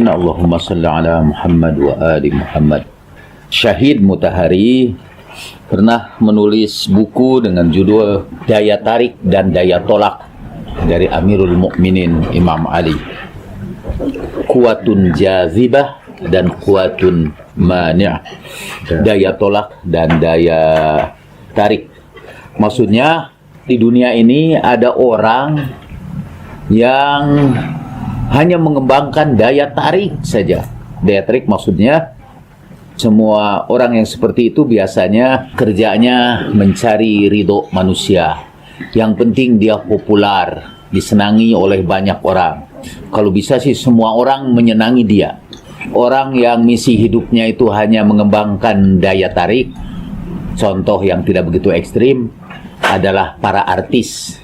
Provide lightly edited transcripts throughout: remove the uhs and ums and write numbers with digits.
Amin. Allahumma salli ala Muhammad wa ali Muhammad. Syahid Mutahari pernah menulis buku dengan judul Daya Tarik dan Daya Tolak dari Amirul Mukminin Imam Ali. Kuatun jazibah dan kuatun mani'. Daya tolak dan daya tarik. Maksudnya di dunia ini ada orang yang hanya mengembangkan daya tarik saja. Daya tarik maksudnya semua orang yang seperti itu biasanya kerjanya mencari ridho manusia. Yang penting dia populer, disenangi oleh banyak orang. Kalau bisa sih semua orang menyenangi dia. Orang yang misi hidupnya itu hanya mengembangkan daya tarik, contoh yang tidak begitu ekstrim adalah para artis.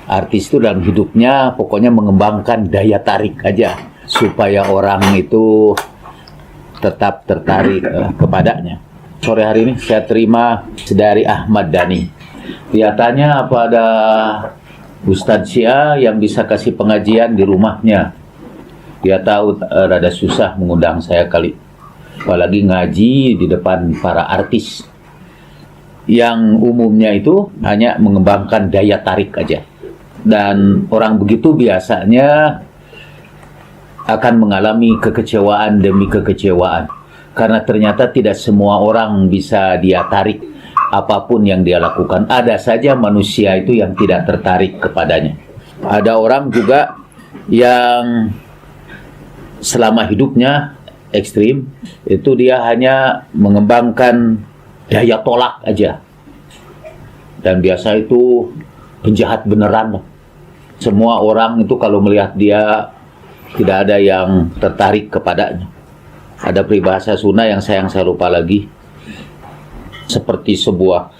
Artis itu dalam hidupnya pokoknya mengembangkan daya tarik aja supaya orang itu tetap tertarik kepadanya. Sore hari ini saya terima dari Ahmad Dhani. Dia tanya apa ada Ustadz Syiah yang bisa kasih pengajian di rumahnya. Dia tahu rada susah mengundang saya kali, apalagi ngaji di depan para artis yang umumnya itu hanya mengembangkan daya tarik aja. Dan orang begitu biasanya akan mengalami kekecewaan demi kekecewaan. Karena ternyata tidak semua orang bisa dia tarik apapun yang dia lakukan. Ada saja manusia itu yang tidak tertarik kepadanya. Ada orang juga yang selama hidupnya ekstrim, itu dia hanya mengembangkan daya tolak aja. Dan biasa itu penjahat beneran. Semua orang itu kalau melihat dia tidak ada yang tertarik kepadanya. Ada peribahasa Sunda yang saya lupa lagi. Seperti sebuah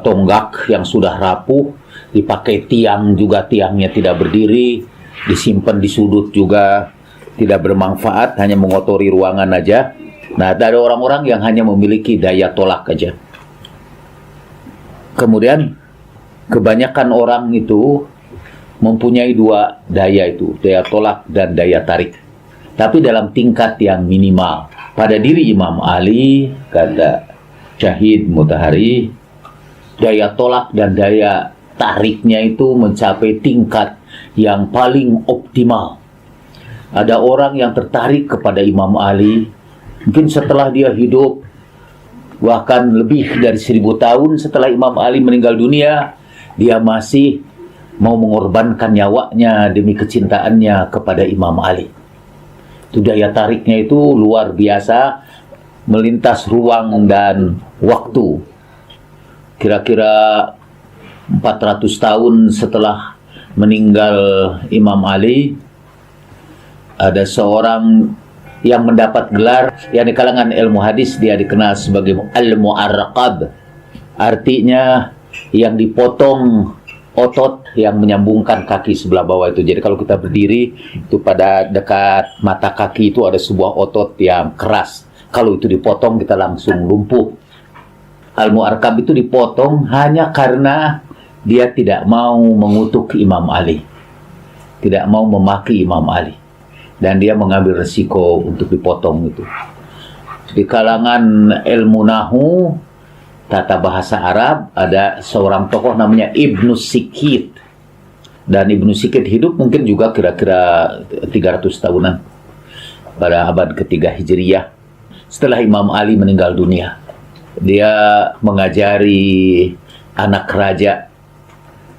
tonggak yang sudah rapuh, dipakai tiang juga tiangnya tidak berdiri, disimpan di sudut juga tidak bermanfaat, hanya mengotori ruangan aja. Nah, ada orang-orang yang hanya memiliki daya tolak aja. Kemudian kebanyakan orang itu mempunyai dua daya itu, daya tolak dan daya tarik. Tapi dalam tingkat yang minimal. Pada diri Imam Ali, kata Syahid Mutahari, daya tolak dan daya tariknya itu mencapai tingkat yang paling optimal. Ada orang yang tertarik kepada Imam Ali, mungkin setelah dia hidup, bahkan lebih dari 1000 tahun setelah Imam Ali meninggal dunia, dia masih mau mengorbankan nyawanya demi kecintaannya kepada Imam Ali. Itu daya tariknya itu luar biasa, melintas ruang dan waktu. Kira-kira 400 tahun setelah meninggal Imam Ali, ada seorang yang mendapat gelar yang di kalangan ilmu hadis, dia dikenal sebagai al-mu'arraqab. Artinya yang dipotong otot yang menyambungkan kaki sebelah bawah itu. Jadi kalau kita berdiri itu pada dekat mata kaki itu ada sebuah otot yang keras. Kalau itu dipotong kita langsung lumpuh. Al-Mu'arraqab itu dipotong hanya karena dia tidak mau mengutuk Imam Ali, tidak mau memaki Imam Ali, dan dia mengambil resiko untuk dipotong itu. Di kalangan ilmu nahu, tata bahasa Arab, ada seorang tokoh namanya Ibnu Sikit. Dan Ibnu Sikit hidup mungkin juga kira-kira 300 tahunan pada abad ketiga Hijriyah setelah Imam Ali meninggal dunia. Dia mengajari anak raja.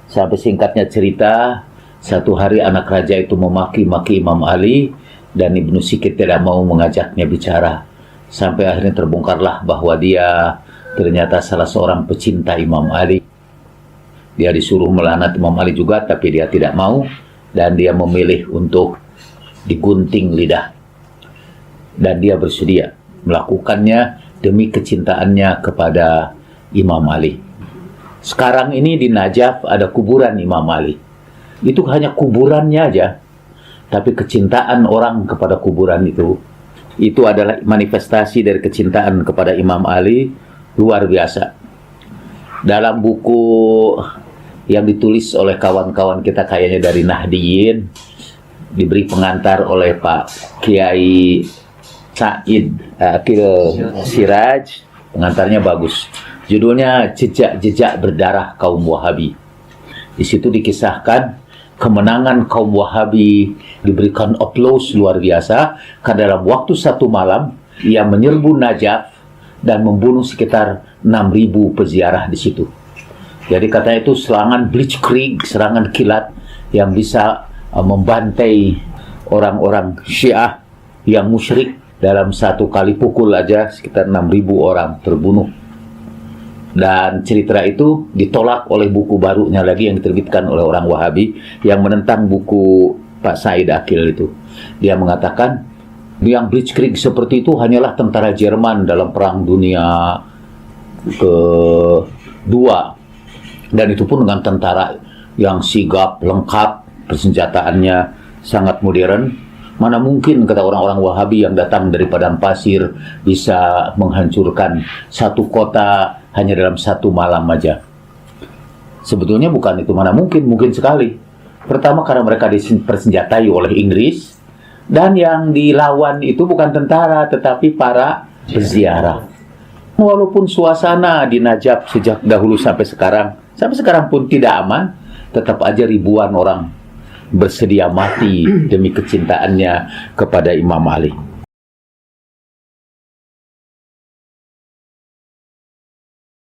Sampai singkatnya cerita, satu hari anak raja itu memaki-maki Imam Ali dan Ibnu Sikit tidak mau mengajaknya bicara. Sampai akhirnya terbongkarlah bahwa dia ternyata salah seorang pecinta Imam Ali. Dia disuruh melaknat Imam Ali juga, tapi dia tidak mau, dan dia memilih untuk digunting lidah. Dan dia bersedia melakukannya demi kecintaannya kepada Imam Ali. Sekarang ini di Najaf ada kuburan Imam Ali. Itu hanya kuburannya aja, tapi kecintaan orang kepada kuburan itu adalah manifestasi dari kecintaan kepada Imam Ali luar biasa. Dalam buku yang ditulis oleh kawan-kawan kita kayaknya dari Nahdiyin, diberi pengantar oleh Pak Kiai Said Akil Siraj. Pengantarnya bagus. Judulnya Jejak-Jejak Berdarah Kaum Wahabi. Di situ dikisahkan kemenangan kaum Wahabi, diberikan aplaus luar biasa karena dalam waktu 1 malam ia menyerbu Najaf dan membunuh sekitar 6.000 peziarah di situ. Jadi katanya itu serangan blitzkrieg, serangan kilat yang bisa membantai orang-orang Syiah yang musyrik. Dalam 1 kali pukul aja sekitar 6.000 orang terbunuh. Dan cerita itu ditolak oleh buku barunya lagi yang diterbitkan oleh orang Wahabi yang menentang buku Pak Said Akil itu. Dia mengatakan yang blitzkrieg seperti itu hanyalah tentara Jerman dalam Perang Dunia Kedua, dan itu pun dengan tentara yang sigap, lengkap, persenjataannya sangat modern. Mana mungkin, kata orang-orang Wahabi yang datang dari padang pasir, bisa menghancurkan 1 kota hanya dalam 1 malam aja. Sebetulnya bukan itu mana mungkin, mungkin sekali. Pertama karena mereka dipersenjatai oleh Inggris, dan yang dilawan itu bukan tentara tetapi para peziarah. Walaupun suasana di Najaf sejak dahulu sampai sekarang pun tidak aman, tetap aja ribuan orang bersedia mati demi kecintaannya kepada Imam Ali.